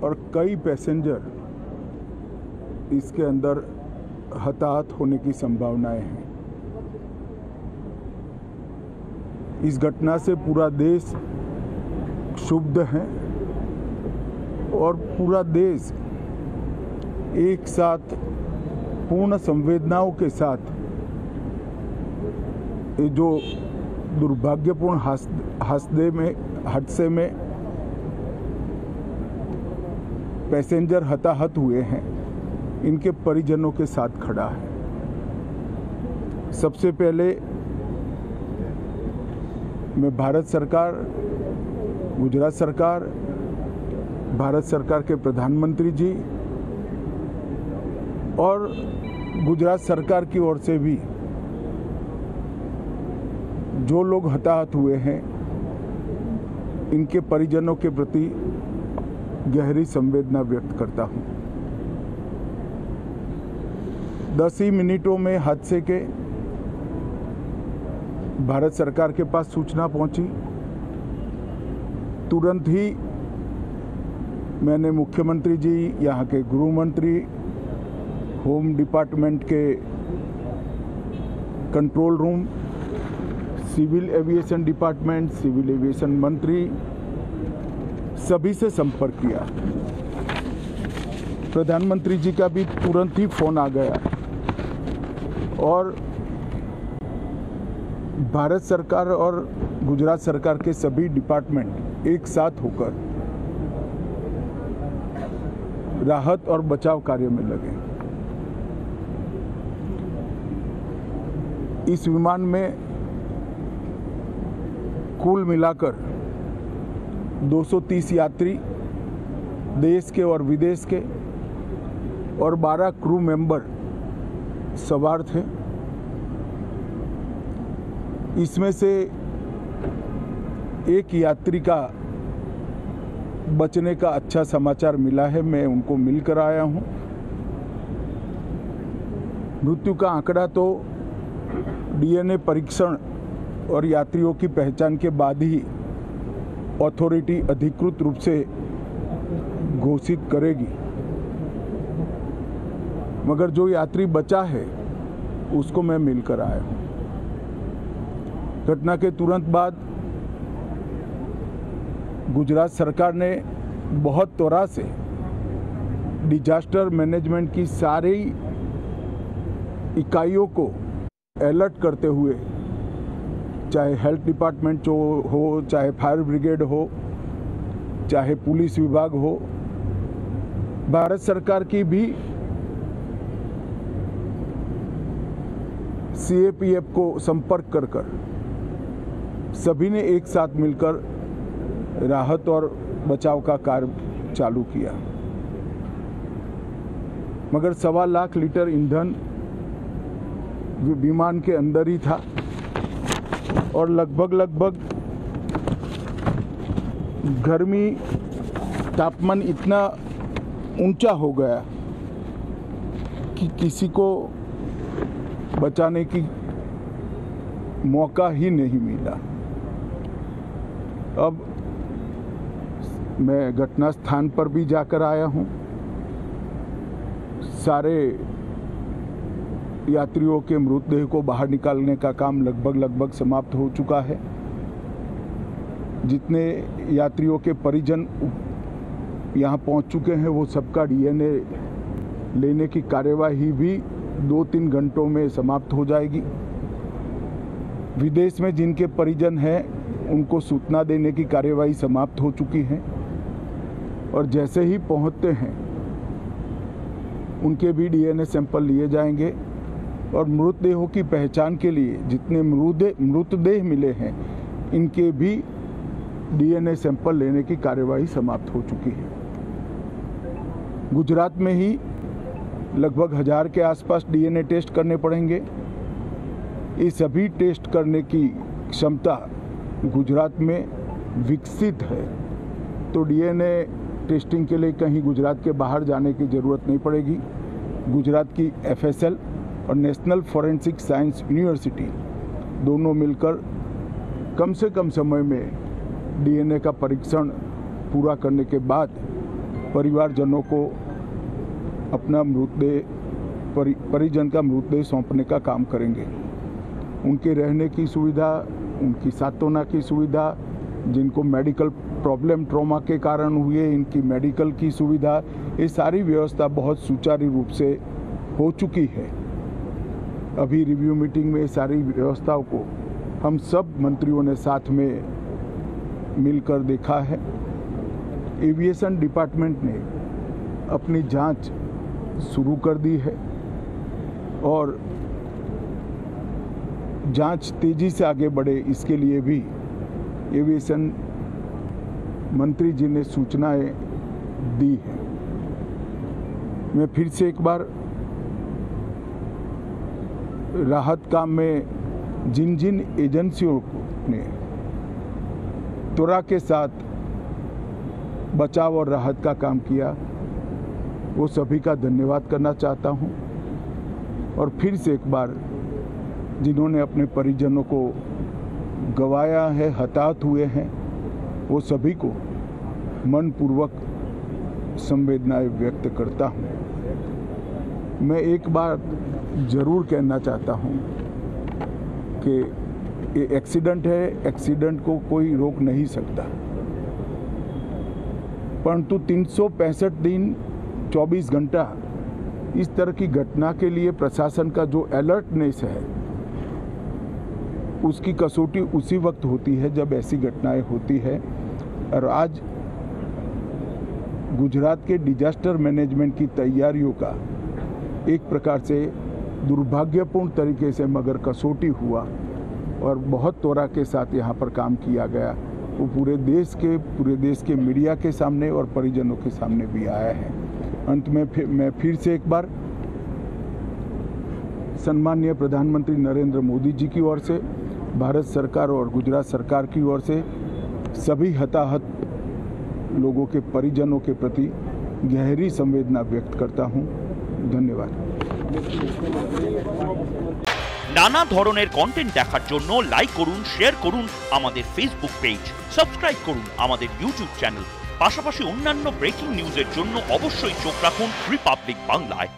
और कई पैसेंजर इसके अंदर हताहत होने की संभावनाएं हैं। इस घटना से पूरा देश क्षुब्ध है और पूरा देश एक साथ पूर्ण संवेदनाओं के साथ ये जो दुर्भाग्यपूर्ण हादसे में पैसेंजर हताहत हुए हैं, इनके परिजनों के साथ खड़ा है। सबसे पहले मैं भारत सरकार, गुजरात सरकार, भारत सरकार के प्रधानमंत्री जी और गुजरात सरकार की ओर से भी जो लोग हताहत हुए हैं, इनके परिजनों के प्रति गहरी संवेदना व्यक्त करता हूं। 10 ही मिनटों में हादसे के भारत सरकार के पास सूचना पहुंची। तुरंत ही मैंने मुख्यमंत्री जी, यहाँ के गृह मंत्री, होम डिपार्टमेंट के control room, civil aviation department, civil aviation मंत्री, सभी से संपर्क किया। प्रधानमंत्री जी का भी तुरंत ही फोन आ गया और भारत सरकार और गुजरात सरकार के सभी डिपार्टमेंट एक साथ होकर राहत और बचाव कार्य में लगे। इस विमान में कुल मिलाकर 230 यात्री देश के और विदेश के और 12 क्रू मेंबर सवार थे। इसमें से एक यात्री का बचने का अच्छा समाचार मिला है, मैं उनको मिलकर आया हूं। मृत्यु का आंकड़ा तो डीएनए परीक्षण और यात्रियों की पहचान के बाद ही अथॉरिटी अधिकृत रूप से घोषित करेगी, मगर जो यात्री बचा है उसको मैं मिलकर आया हूं। घटना के तुरंत बाद गुजरात सरकार ने बहुत त्वरा से डिजास्टर मैनेजमेंट की सारी इकाइयों को अलर्ट करते हुए, चाहे हेल्थ डिपार्टमेंट हो, चाहे फायर ब्रिगेड हो, चाहे पुलिस विभाग हो, भारत सरकार की भी सीएपीएफ को संपर्क कर सभी ने एक साथ मिलकर राहत और बचाव का कार्य चालू किया। मगर 1.25 लाख लीटर ईंधन विमान के अंदर ही था और लगभग गर्मी, तापमान इतना ऊंचा हो गया कि किसी को बचाने की मौका ही नहीं मिला। अब मैं घटना स्थान पर भी जाकर आया हूं। सारे यात्रियों के मृतदेह को बाहर निकालने का काम लगभग समाप्त हो चुका है। जितने यात्रियों के परिजन यहाँ पहुँच चुके हैं, वो सबका डीएनए लेने की कार्यवाही भी 2-3 घंटों में समाप्त हो जाएगी। विदेश में जिनके परिजन हैं, उनको सूचना देने की कार्यवाही समाप्त हो चुकी है और जैसे ही पहुँचते हैं उनके भी डीएनए सैंपल लिए जाएंगे और मृतदेहों की पहचान के लिए जितने मृतदेह मिले हैं, इनके भी डीएनए सैंपल लेने की कार्यवाही समाप्त हो चुकी है। गुजरात में ही लगभग 1000 के आसपास डीएनए टेस्ट करने पड़ेंगे। ये सभी टेस्ट करने की क्षमता गुजरात में विकसित है, तो डीएनए टेस्टिंग के लिए कहीं गुजरात के बाहर जाने की ज़रूरत नहीं पड़ेगी। गुजरात की एफएसएल और नेशनल फॉरेंसिक साइंस यूनिवर्सिटी दोनों मिलकर कम से कम समय में डीएनए का परीक्षण पूरा करने के बाद परिवारजनों को अपना मृतदेह परिजन का मृतदेह सौंपने का काम करेंगे। उनके रहने की सुविधा, उनकी सांत्वना की सुविधा, जिनको मेडिकल प्रॉब्लम ट्रॉमा के कारण हुए इनकी मेडिकल की सुविधा, ये सारी व्यवस्था बहुत सुचारू रूप से हो चुकी है। अभी रिव्यू मीटिंग में सारी व्यवस्थाओं को हम सब मंत्रियों ने साथ में मिलकर देखा है। एविएशन डिपार्टमेंट ने अपनी जांच शुरू कर दी है और जांच तेजी से आगे बढ़े इसके लिए भी एविएशन मंत्री जी ने सूचनाएं दी हैं। मैं फिर से एक बार राहत काम में जिन जिन एजेंसियों ने त्वरा के साथ बचाव और राहत का काम किया वो सभी का धन्यवाद करना चाहता हूं। और फिर से एक बार जिन्होंने अपने परिजनों को गंवाया है, हताहत हुए हैं, वो सभी को मनपूर्वक संवेदनाएं व्यक्त करता हूं। मैं एक बार ज़रूर कहना चाहता हूं कि ये एक्सीडेंट है, एक्सीडेंट को कोई रोक नहीं सकता, परंतु 365 दिन 24 घंटा इस तरह की घटना के लिए प्रशासन का जो अलर्टनेस है उसकी कसौटी उसी वक्त होती है जब ऐसी घटनाएं होती है। और आज गुजरात के डिजास्टर मैनेजमेंट की तैयारियों का एक प्रकार से दुर्भाग्यपूर्ण तरीके से मगर कसौटी हुआ और बहुत त्वरा के साथ यहाँ पर काम किया गया, वो पूरे देश के मीडिया के सामने और परिजनों के सामने भी आया है। अंत में मैं फिर से एक बार सम्माननीय प्रधानमंत्री नरेंद्र मोदी जी की ओर से, भारत सरकार और गुजरात सरकार की ओर से सभी हताहत लोगों के परिजनों के प्रति गहरी संवेदना व्यक्त करता हूं। धन्यवाद। নানা ধরনের কন্টেন্ট দেখার জন্য লাইক করুন, শেয়ার করুন আমাদের ফেসবুক পেজ, সাবস্ক্রাইব করুন আমাদের ইউটিউব চ্যানেল। পাশাপাশি অন্যান্য ব্রেকিং নিউজের জন্য অবশ্যই চোখ রাখুন রিপাবলিক বাংলায়।